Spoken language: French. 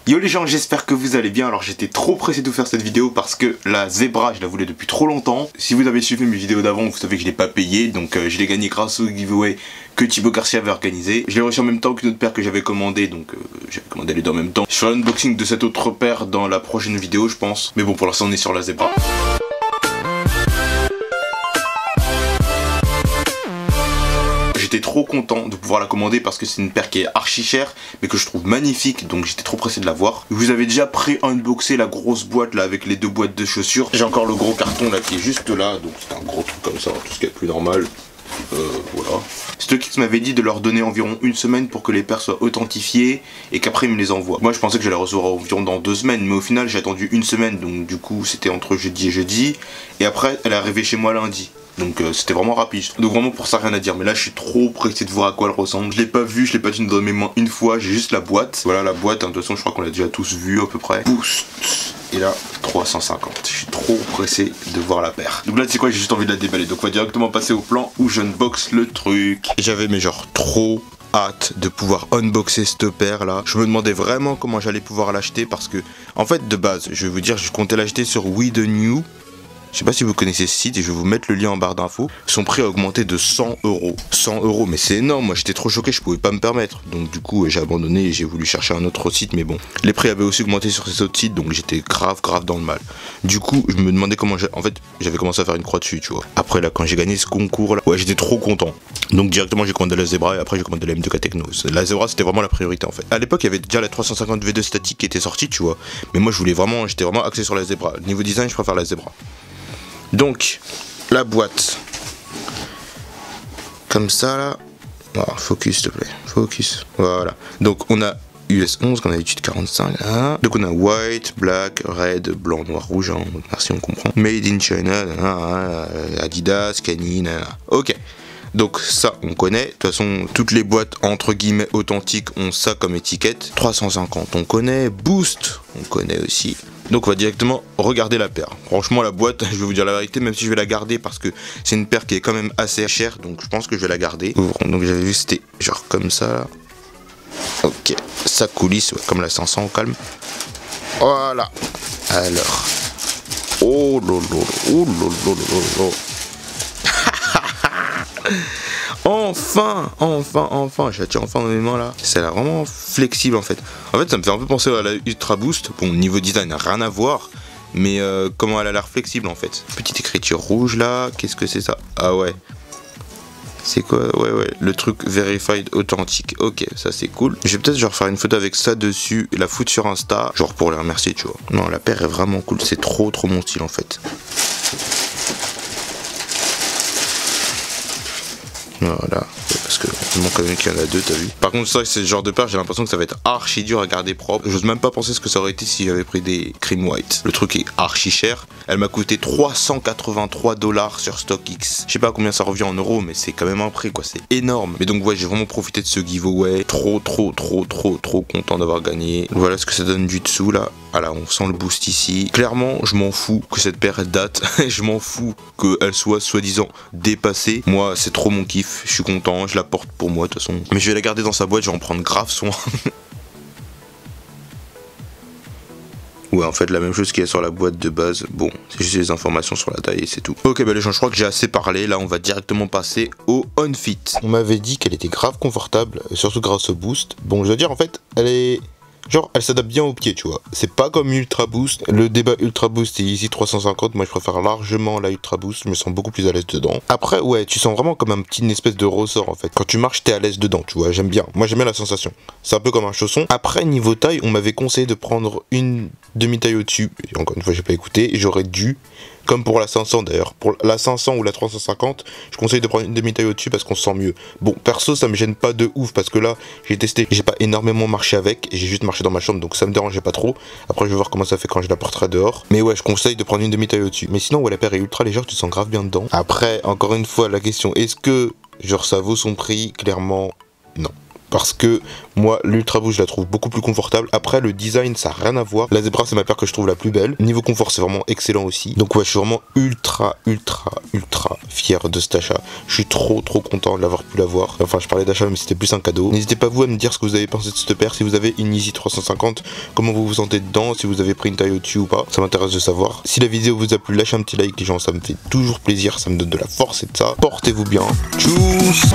Yo les gens, j'espère que vous allez bien. Alors j'étais trop pressé de vous faire cette vidéo parce que la Zebra je la voulais depuis trop longtemps. Si vous avez suivi mes vidéos d'avant, vous savez que je l'ai pas payé, donc je l'ai gagné grâce au giveaway que Thibaut Garcia avait organisé. Je l'ai reçu en même temps qu'une autre paire que j'avais commandé, donc j'avais commandé les deux en même temps. Je ferai l'unboxing de cette autre paire dans la prochaine vidéo je pense. Mais bon, pour l'instant on est sur la Zebra. J'étais trop content de pouvoir la commander parce que c'est une paire qui est archi chère mais que je trouve magnifique, donc j'étais trop pressé de la voir. Je vous avais déjà pré-unboxé la grosse boîte là avec les deux boîtes de chaussures. J'ai encore le gros carton là qui est juste là, donc c'est un gros truc comme ça, tout ce qui est plus normal. Voilà. StockX m'avait dit de leur donner environ une semaine pour que les paires soient authentifiées et qu'après ils me les envoient. Moi je pensais que j'allais recevoir environ dans 2 semaines, mais au final j'ai attendu une semaine, donc du coup c'était entre jeudi et jeudi. Et après elle est arrivée chez moi lundi. Donc c'était vraiment rapide. Donc vraiment pour ça rien à dire. Mais là je suis trop pressé de voir à quoi elle ressemble. Je l'ai pas vu, je l'ai pas tenu dans mes mains une fois. J'ai juste la boîte. Voilà la boîte, hein. De toute façon je crois qu'on l'a déjà tous vu à peu près. Boost. Et là 350. Je suis trop pressé de voir la paire. Donc là tu sais quoi, j'ai juste envie de la déballer. Donc on va directement passer au plan où j'unbox le truc. J'avais mais genre trop hâte de pouvoir unboxer cette paire là. Je me demandais vraiment comment j'allais pouvoir l'acheter parce que en fait de base je vais vous dire, je comptais l'acheter sur We The New. Je sais pas si vous connaissez ce site et je vais vous mettre le lien en barre d'infos. Son prix a augmenté de 100 €. 100 €, mais c'est énorme. Moi j'étais trop choqué, je pouvais pas me permettre. Donc du coup j'ai abandonné et j'ai voulu chercher un autre site. Mais bon, les prix avaient aussi augmenté sur ces autres sites, donc j'étais grave dans le mal. Du coup je me demandais comment en fait j'avais commencé à faire une croix dessus, tu vois. Après là quand j'ai gagné ce concours là, ouais j'étais trop content. Donc directement j'ai commandé la Zebra et après j'ai commandé la M2K Techno. La Zebra c'était vraiment la priorité en fait. À l'époque il y avait déjà la 350 V2 statique qui était sortie, tu vois. Mais moi j'étais vraiment axé sur la Zebra. Niveau design je préfère la Zebra. Donc, la boîte, comme ça là, oh, focus s'il te plaît, focus, voilà. Donc on a US 11 qu'on a l'habitude 45, hein. Donc on a white, black, red, blanc, noir, rouge, hein. Merci on comprend. Made in China, Adidas, Canine, ok. Donc ça on connaît, de toute façon toutes les boîtes entre guillemets authentiques ont ça comme étiquette. 350 on connaît, Boost on connaît aussi. Donc on va directement regarder la paire. Franchement la boîte, je vais vous dire la vérité, même si je vais la garder parce que c'est une paire qui est quand même assez chère, donc je pense que je vais la garder. Donc j'avais vu c'était genre comme ça là. Ok, ça coulisse, ouais, comme la 500 au calme. Voilà. Alors. Oh lolo, oh lolo. Enfin, je la tiens enfin dans mes mains là. C'est vraiment flexible en fait. En fait, ça me fait un peu penser à la Ultra Boost. Bon, niveau design, rien à voir. Mais comment elle a l'air flexible en fait. Petite écriture rouge là. Qu'est-ce que c'est ça? Ah ouais. C'est quoi? Ouais, le truc verified authentique. Ok, ça c'est cool. Je vais peut-être genre faire une photo avec ça dessus et la foutre sur Insta. Genre pour les remercier, tu vois. Non, la paire est vraiment cool. C'est trop mon style en fait. Voilà, parce que il manque quand même qu'il y en a deux, t'as vu. Par contre, ça, c'est le genre de paire, j'ai l'impression que ça va être archi dur à garder propre. J'ose même pas penser ce que ça aurait été si j'avais pris des cream white. Le truc est archi cher. Elle m'a coûté 383 $ sur StockX. Je sais pas à combien ça revient en euros, mais c'est quand même un prix, quoi. C'est énorme. Mais donc, ouais, j'ai vraiment profité de ce giveaway. Trop content d'avoir gagné. Voilà ce que ça donne du dessous, là. Voilà, on sent le boost ici. Clairement, je m'en fous que cette paire date. Je m'en fous qu'elle soit soi-disant dépassée. Moi, c'est trop mon kiff. Je suis content, je la porte pour moi de toute façon. Mais je vais la garder dans sa boîte, je vais en prendre grave soin. Ouais, en fait, la même chose qu'il y a sur la boîte de base. Bon, c'est juste les informations sur la taille et c'est tout. Ok, bah les gens, je crois que j'ai assez parlé. Là, on va directement passer au OnFit. On m'avait dit qu'elle était grave confortable, surtout grâce au boost. Bon, je dois dire, en fait, elle est... genre, elle s'adapte bien au pied, tu vois. C'est pas comme Ultra Boost. Le débat Ultra Boost et Easy 350, moi je préfère largement la Ultra Boost. Je me sens beaucoup plus à l'aise dedans. Après, ouais, tu sens vraiment comme un petit espèce de ressort en fait. Quand tu marches, t'es à l'aise dedans, tu vois. J'aime bien. Moi j'aime bien la sensation. C'est un peu comme un chausson. Après, niveau taille, on m'avait conseillé de prendre une demi-taille au-dessus. Et encore une fois, j'ai pas écouté. Et j'aurais dû. Comme pour la 500 d'ailleurs, pour la 500 ou la 350, je conseille de prendre une demi-taille au-dessus parce qu'on se sent mieux. Bon, perso, ça me gêne pas de ouf parce que là, j'ai testé, j'ai pas énormément marché avec, j'ai juste marché dans ma chambre donc ça me dérangeait pas trop. Après, je vais voir comment ça fait quand je la porterai dehors. Mais ouais, je conseille de prendre une demi-taille au-dessus. Mais sinon, ouais, la paire est ultra légère, tu te sens grave bien dedans. Après, encore une fois, la question, est-ce que, genre, ça vaut son prix? Clairement, non. parce que moi l'Ultra Boost je la trouve beaucoup plus confortable. Après le design ça n'a rien à voir. La Zebra c'est ma paire que je trouve la plus belle. Niveau confort c'est vraiment excellent aussi. Donc ouais, je suis vraiment ultra fier de cet achat. Je suis trop content de l'avoir pu l'avoir. Enfin je parlais d'achat même si c'était plus un cadeau. N'hésitez pas vous à me dire ce que vous avez pensé de cette paire. Si vous avez une Yeezy 350, comment vous vous sentez dedans, si vous avez pris une taille au-dessus ou pas. Ça m'intéresse de savoir. Si la vidéo vous a plu, lâchez un petit like les gens, ça me fait toujours plaisir, ça me donne de la force et de ça. Portez-vous bien. Tchuss.